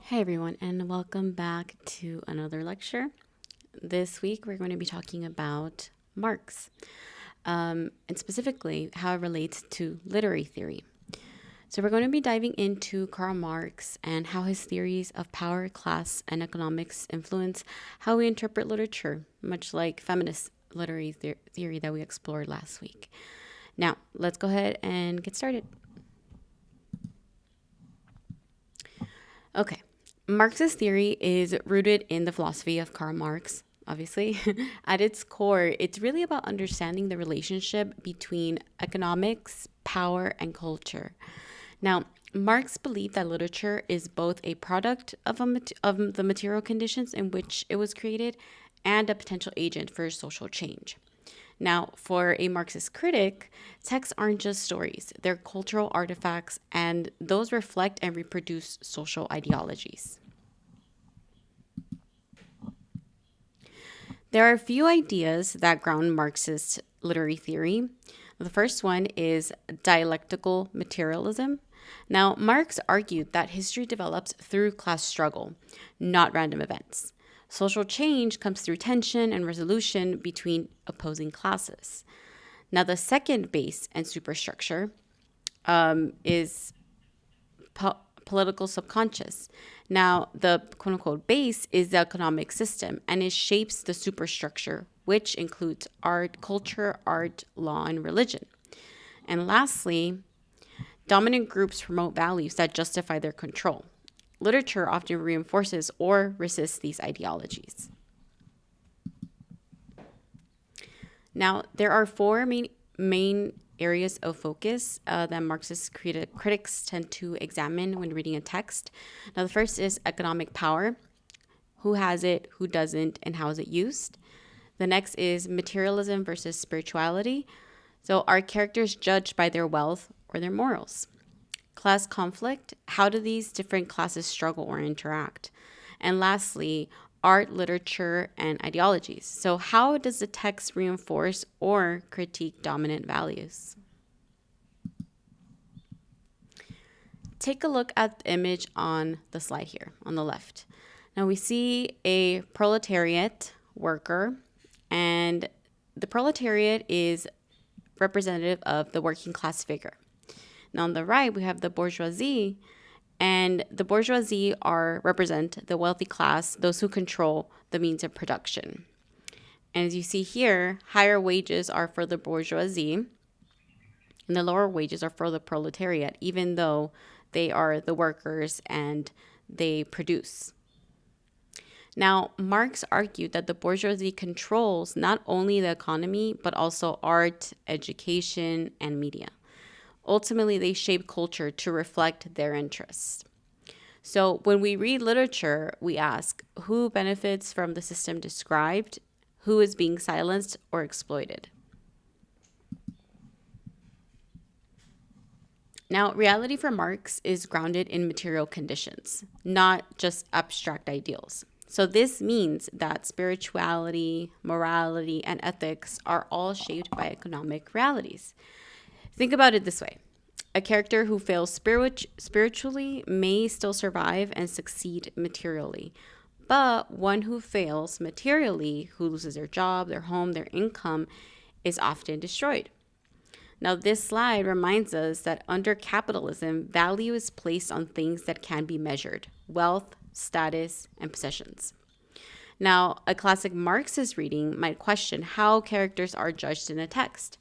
Hey everyone, and welcome back to another lecture. This week we're going to be talking about Marx, and specifically how it relates to literary theory. So we're going to be diving into Karl Marx and how his theories of power, class, and economics influence how we interpret literature, much like feminist literary theory that we explored last week. Now, let's go ahead and get started. Okay. Marxist theory is rooted in the philosophy of Karl Marx, obviously. At its core, it's really about understanding the relationship between economics, power, and culture. Now, Marx believed that literature is both a product of the material conditions in which it was created and a potential agent for social change. Now, for a Marxist critic, texts aren't just stories, they're cultural artifacts, and those reflect and reproduce social ideologies. There are a few ideas that ground Marxist literary theory. The first one is dialectical materialism. Now, Marx argued that history develops through class struggle, not random events. Social change comes through tension and resolution between opposing classes. Now, the second base and superstructure is political subconscious. Now, the quote unquote base is the economic system and it shapes the superstructure, which includes art, law, and religion. And lastly, dominant groups promote values that justify their control. Literature often reinforces or resists these ideologies. Now, there are four main areas of focus that Marxist critics tend to examine when reading a text. Now, the first is economic power. Who has it, who doesn't, and how is it used? The next is materialism versus spirituality. So, are characters judged by their wealth or their morals? Class conflict. How do these different classes struggle or interact? And lastly, art, literature, and ideologies. So, how does the text reinforce or critique dominant values? Take a look at the image on the slide here on the left. Now, we see a proletariat worker, and the proletariat is representative of the working class figure. Now, on the right, we have the bourgeoisie, and the bourgeoisie represent the wealthy class, those who control the means of production. And as you see here, higher wages are for the bourgeoisie, and the lower wages are for the proletariat, even though they are the workers and they produce. Now, Marx argued that the bourgeoisie controls not only the economy, but also art, education, and media. Ultimately, they shape culture to reflect their interests. So when we read literature, we ask who benefits from the system described, who is being silenced or exploited. Now, reality for Marx is grounded in material conditions, not just abstract ideals. So this means that spirituality, morality, and ethics are all shaped by economic realities. Think about it this way. A character who fails spiritually may still survive and succeed materially. But one who fails materially, who loses their job, their home, their income, is often destroyed. Now, this slide reminds us that under capitalism, value is placed on things that can be measured: wealth, status, and possessions. Now, a classic Marxist reading might question how characters are judged in a text.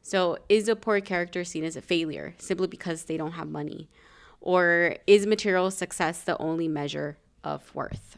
So, is a poor character seen as a failure simply because they don't have money? Or is material success the only measure of worth?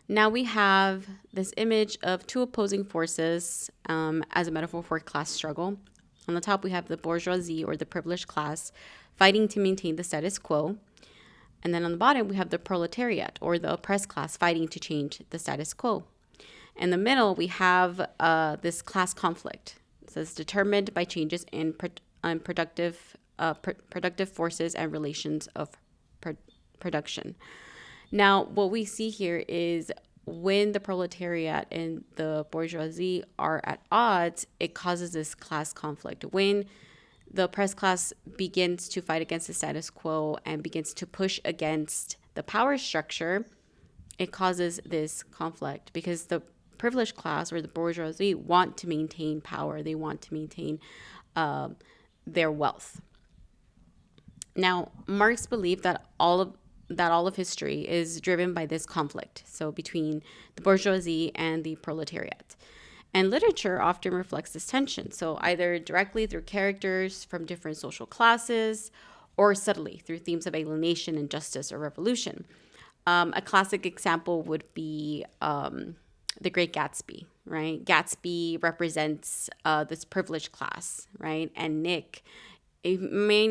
Now we have this image of two opposing forces as a metaphor for class struggle. On the top, we have the bourgeoisie or the privileged class fighting to maintain the status quo. And then on the bottom, we have the proletariat or the oppressed class fighting to change the status quo. In the middle, we have this class conflict. It says determined by changes in productive forces and relations of production. Now, what we see here is when the proletariat and the bourgeoisie are at odds, it causes this class conflict. When the oppressed class begins to fight against the status quo and begins to push against the power structure, it causes this conflict because the privileged class or the bourgeoisie want to maintain power. They want to maintain their wealth. Now, Marx believed that all of history is driven by this conflict, so between the bourgeoisie and the proletariat. And literature often reflects this tension, so either directly through characters from different social classes or subtly through themes of alienation, injustice, or revolution. A classic example would be The Great Gatsby, right? Gatsby represents this privileged class, right? And Nick, it may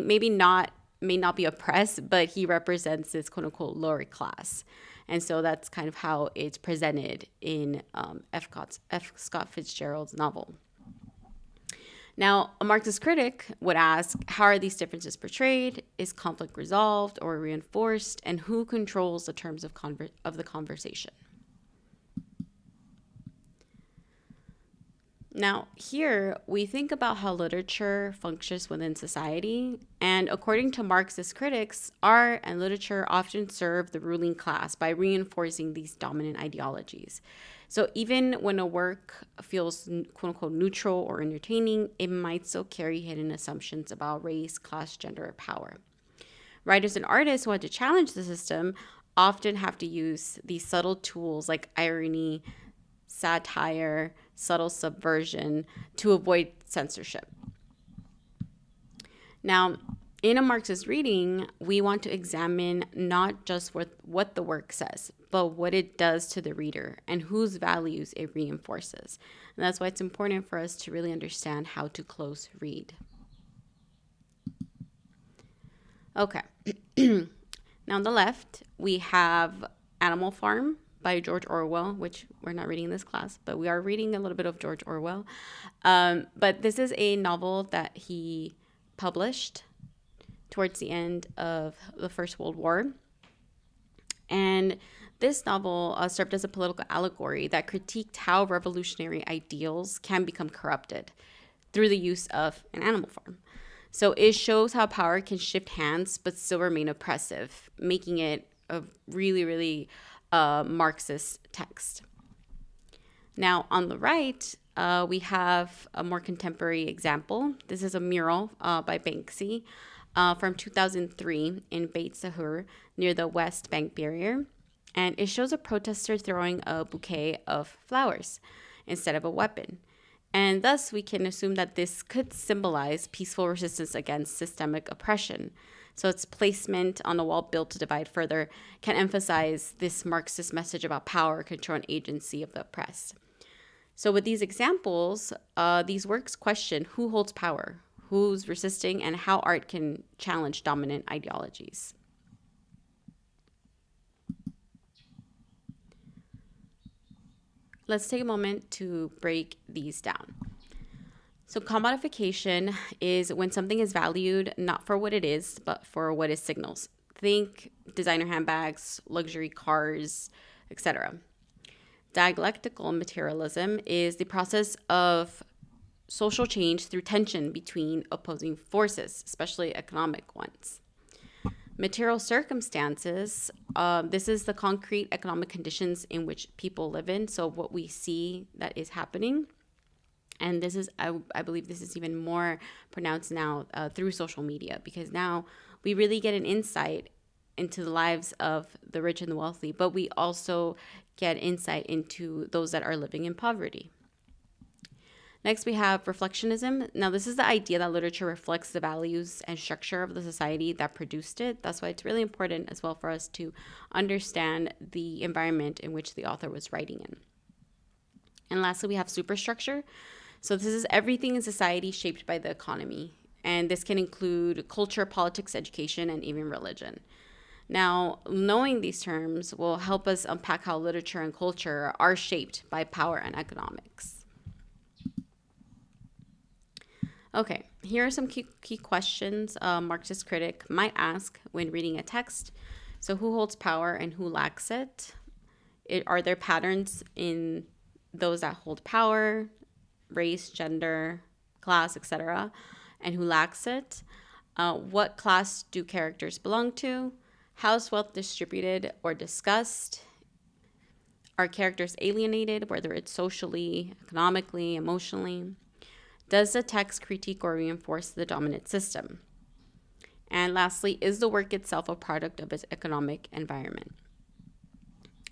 not be oppressed, but he represents this quote unquote lower class. And so that's kind of how it's presented in F. Scott Fitzgerald's novel. Now, a Marxist critic would ask, how are these differences portrayed? Is conflict resolved or reinforced? And who controls the terms of the conversation? Now, here we think about how literature functions within society. And according to Marxist critics, art and literature often serve the ruling class by reinforcing these dominant ideologies. So even when a work feels quote unquote neutral or entertaining, it might still carry hidden assumptions about race, class, gender, or power. Writers and artists who want to challenge the system often have to use these subtle tools like irony, satire, subtle subversion to avoid censorship. Now, in a Marxist reading, we want to examine not just what the work says, but what it does to the reader and whose values it reinforces. And that's why it's important for us to really understand how to close read. Okay. Now on the left, we have Animal Farm by George Orwell, which we're not reading in this class, but we are reading a little bit of George Orwell. But this is a novel that he published towards the end of the First World War. And this novel served as a political allegory that critiqued how revolutionary ideals can become corrupted through the use of an animal farm. So it shows how power can shift hands but still remain oppressive, making it a really, really Marxist text. Now, on the right, we have a more contemporary example. This is a mural by Banksy from 2003 in Beit Sahur near the West Bank barrier. And it shows a protester throwing a bouquet of flowers instead of a weapon. And thus, we can assume that this could symbolize peaceful resistance against systemic oppression. So its placement on a wall built to divide further can emphasize this Marxist message about power, control, and agency of the oppressed. So with these examples, these works question who holds power, who's resisting, and how art can challenge dominant ideologies. Let's take a moment to break these down. So commodification is when something is valued not for what it is, but for what it signals. Think designer handbags, luxury cars, etc. Dialectical materialism is the process of social change through tension between opposing forces, especially economic ones. Material circumstances, this is the concrete economic conditions in which people live in. So what we see that is happening. And this is, I believe this is even more pronounced now through social media, because now we really get an insight into the lives of the rich and the wealthy, but we also get insight into those that are living in poverty. Next, we have reflectionism. Now, this is the idea that literature reflects the values and structure of the society that produced it. That's why it's really important as well for us to understand the environment in which the author was writing in. And lastly, we have superstructure. So this is everything in society shaped by the economy. And this can include culture, politics, education, and even religion. Now, knowing these terms will help us unpack how literature and culture are shaped by power and economics. Okay, here are some key questions a Marxist critic might ask when reading a text. So who holds power and who lacks it? Are there patterns in those that hold power, race, gender, class, etc.? and who lacks it? What class do characters belong to? How is wealth distributed or discussed? Are characters alienated, whether it's socially, economically, emotionally? Does the text critique or reinforce the dominant system? And lastly, is the work itself a product of its economic environment?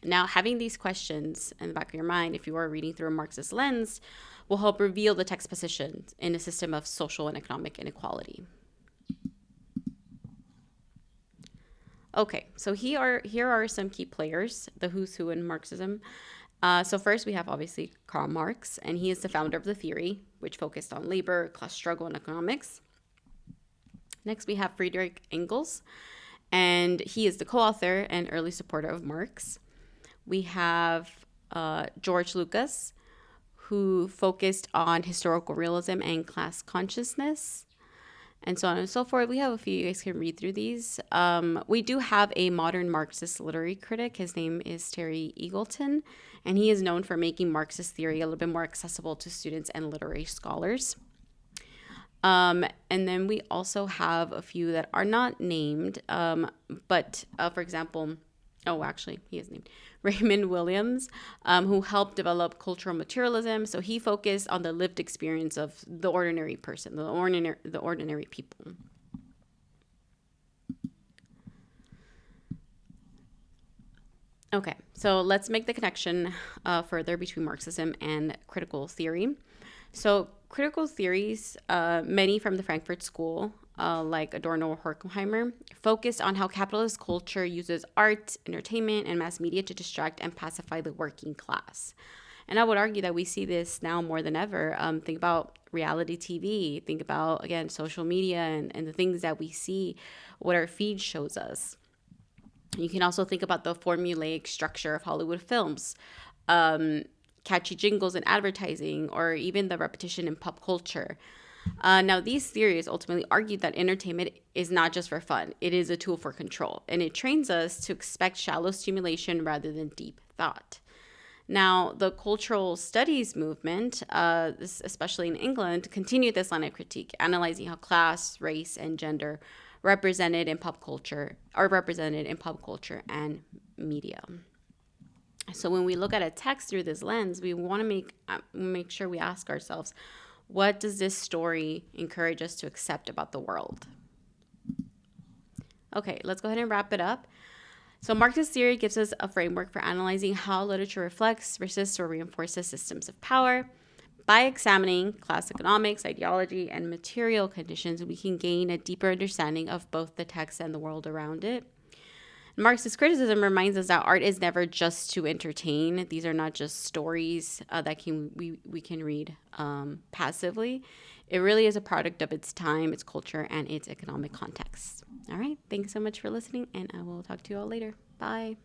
Now, having these questions in the back of your mind, if you are reading through a Marxist lens, will help reveal the text positions in a system of social and economic inequality. Okay, so here are some key players, the who's who in Marxism. So first we have obviously Karl Marx, and he is the founder of the theory, which focused on labor, class struggle, and economics. Next we have Friedrich Engels, and he is the co-author and early supporter of Marx. We have George Lucas, who focused on historical realism and class consciousness, and so on and so forth. We have a few. You guys can read through these. We do have a modern Marxist literary critic. His name is Terry Eagleton, and he is known for making Marxist theory a little bit more accessible to students and literary scholars. And then we also have a few that are not named, but for example, actually, he is named Raymond Williams, who helped develop cultural materialism. So he focused on the lived experience of the ordinary person, the ordinary people. Okay, so let's make the connection further between Marxism and critical theory. So critical theories, many from the Frankfurt School, like Adorno or Horkheimer, focused on how capitalist culture uses art, entertainment, and mass media to distract and pacify the working class. And I would argue that we see this now more than ever. Think about reality TV. Think about, again, social media and the things that we see, what our feed shows us. You can also think about the formulaic structure of Hollywood films, catchy jingles in advertising, or even the repetition in pop culture. Now, these theories ultimately argue that entertainment is not just for fun. It is a tool for control, and it trains us to expect shallow stimulation rather than deep thought. Now, the cultural studies movement, especially in England, continued this line of critique, analyzing how class, race, and gender are represented in pop culture and media. So when we look at a text through this lens, we want to make sure we ask ourselves, what does this story encourage us to accept about the world? Okay, let's go ahead and wrap it up. So Marxist theory gives us a framework for analyzing how literature reflects, resists, or reinforces systems of power. By examining class economics, ideology, and material conditions, we can gain a deeper understanding of both the text and the world around it. Marxist criticism reminds us that art is never just to entertain. These are not just stories that we can read passively. It really is a product of its time, its culture, and its economic context. All right. Thanks so much for listening, and I will talk to you all later. Bye.